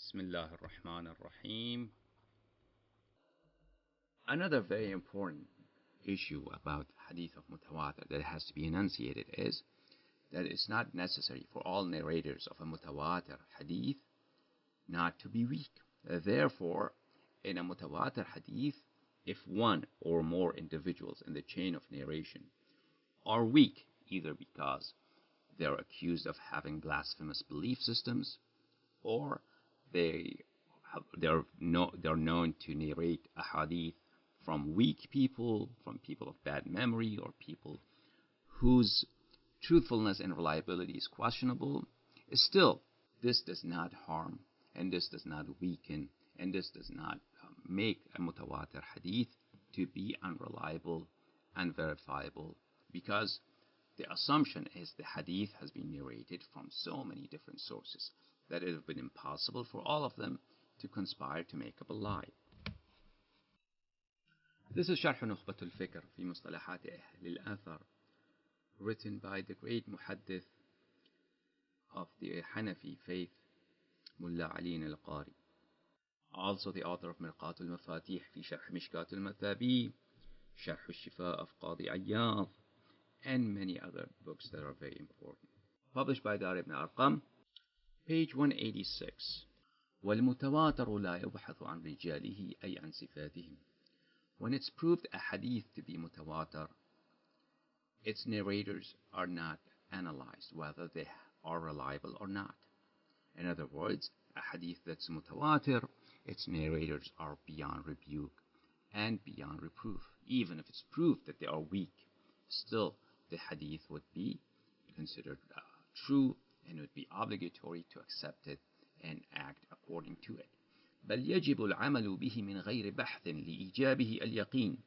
Bismillah ar-Rahman ar-Rahim. Another very important issue about Hadith of Mutawatir that has to be enunciated is that it's not necessary for all narrators of a Mutawatir Hadith not to be weak. Therefore, in a Mutawatir Hadith, if one or more individuals in the chain of narration are weak, either because they're accused of having blasphemous belief systems, or they're known to narrate a hadith from weak people, from people of bad memory, or people whose truthfulness and reliability is questionable, still, this does not harm, and this does not weaken, and this does not make a mutawatir hadith to be unreliable, unverifiable, because the assumption is the hadith has been narrated from so many different sources that it would have been impossible for all of them to conspire to make up a lie. This is شرح نخبة الفكر في مصطلحات أهل الآثار, written by the great muhaddith of the Hanafi faith, Mullah Ali al-Qari. Also the author of مرقات المفاتيح في شرح مشكات المثابي, شرح الشفاء of Qadi Ayyad, and many other books that are very important. Published by Dar ibn Arqam, page 186. والمتواتر لا يبحث عن رجاله أي عن صفاتهم. When it's proved a hadith to be mutawatir, its narrators are not analyzed whether they are reliable or not. In other words, a hadith that's mutawatir, its narrators are beyond rebuke and beyond reproof. Even if it's proved that they are weak, still the hadith would be considered true, and it would be obligatory to accept it and act according to it. بل يجب العمل به من غير بحث لإيجابه اليقين.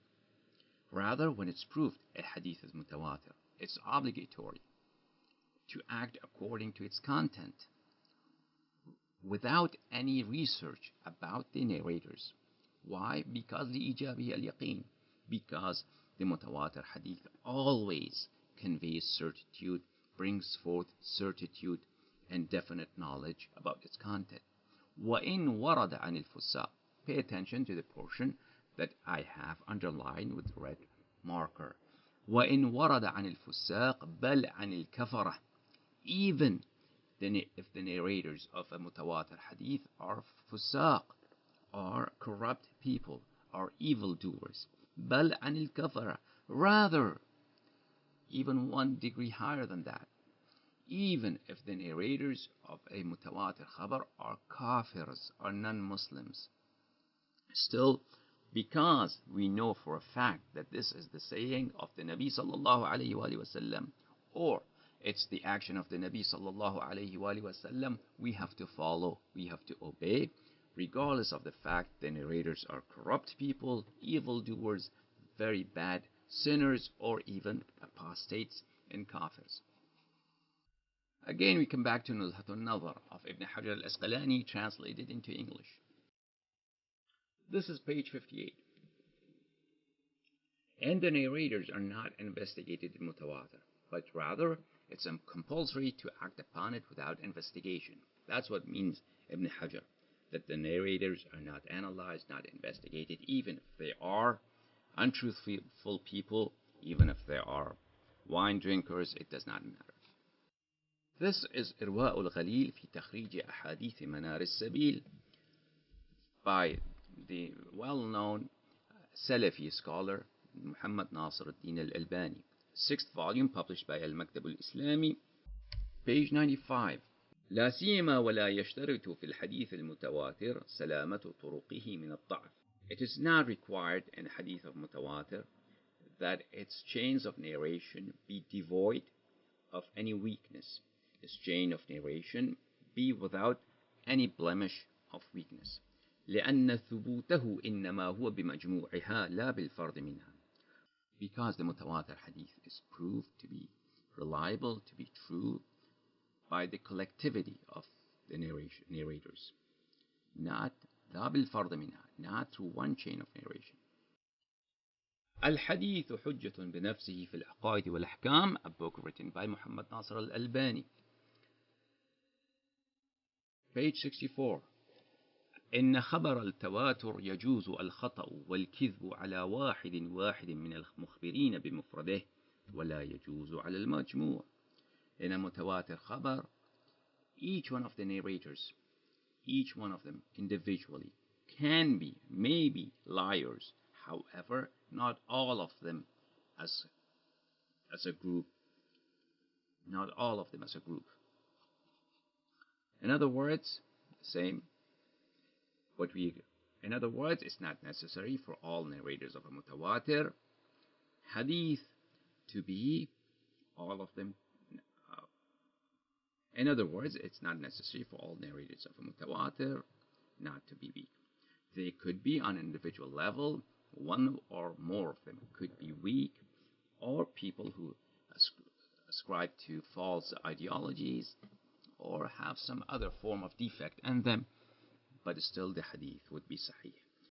Rather, when it's proved a hadith is mutawatir, it's obligatory to act according to its content without any research about the narrators. Why? Because لإيجابه اليقين. Because the mutawatir hadith always conveys certitude, brings forth certitude and definite knowledge about its content. وَإِنْ وَرَدَ عَنِ الْفُسَّاقِ. Pay attention to the portion that I have underlined with red marker. وَإِنْ وَرَدَ عَنِ الْفُسَّاقِ بَلْ عَنِ الْكَفَرَةِ. Even if the narrators of a mutawatir hadith are fusaq, are corrupt people, are evildoers. بَلْ عَنِ الْكَفَرَةِ. Rather, even one degree higher than that, even if the narrators of a mutawatir khabar are kafirs, are non-Muslims, still, because we know for a fact that this is the saying of the Nabi sallallahu alayhi wa sallam, or it's the action of the Nabi sallallahu alayhi wa sallam, we have to follow, we have to obey, regardless of the fact the narrators are corrupt people, evildoers, very bad sinners, or even apostates and kafirs. Again, we come back to Nuzhatun Nazar of Ibn Hajar al-Asqalani, translated into English. This is page 58. And the narrators are not investigated in mutawatir, but rather it's compulsory to act upon it without investigation. That's what means Ibn Hajar, that the narrators are not analyzed, not investigated, even if they are untruthful people, even if they are wine drinkers, it does not matter. This is إرواء الغليل في تخريج أحاديث منار السبيل by the well-known Salafi scholar Muhammad Nasir al-Din al-Albani. 6th volume, published by Al-Maktab al-Islami, page 95. لا سيما ولا يشترط في الحديث المتواتر سلامة طرقه من الضعف. It is not required in hadith of mutawatir that its chains of narration be devoid of any weakness. Its chain of narration be without any blemish of weakness. لأن ثبوته إنما هو بمجموعها لا بالفرد منها. Because the mutawatir hadith is proved to be reliable, to be true, by the collectivity of the narrators, not لا بالفرد منها, not through one chain of narration. الحديث حجة بنفسه في العقائد والأحكام, a book written by Muhammad Nasir al-Albani. Page 64. إن خبر التواتر يجوز الخطأ والكذب على واحد من المخبرين بمفرده ولا يجوز على المجموع. In a mutawatir khabar, each one of the narrators, each one of them individually, may be liars. However, not all of them as a group. Not all of them as a group. In other words, same. In other words, it's not necessary for all narrators of a mutawatir hadith to be all of them. In other words, it's not necessary for all narrators of a mutawatir not to be weak. They could be on an individual level. One or more of them could be weak, or people who ascribe to false ideologies or have some other form of defect in them, but still the hadith would be sahih.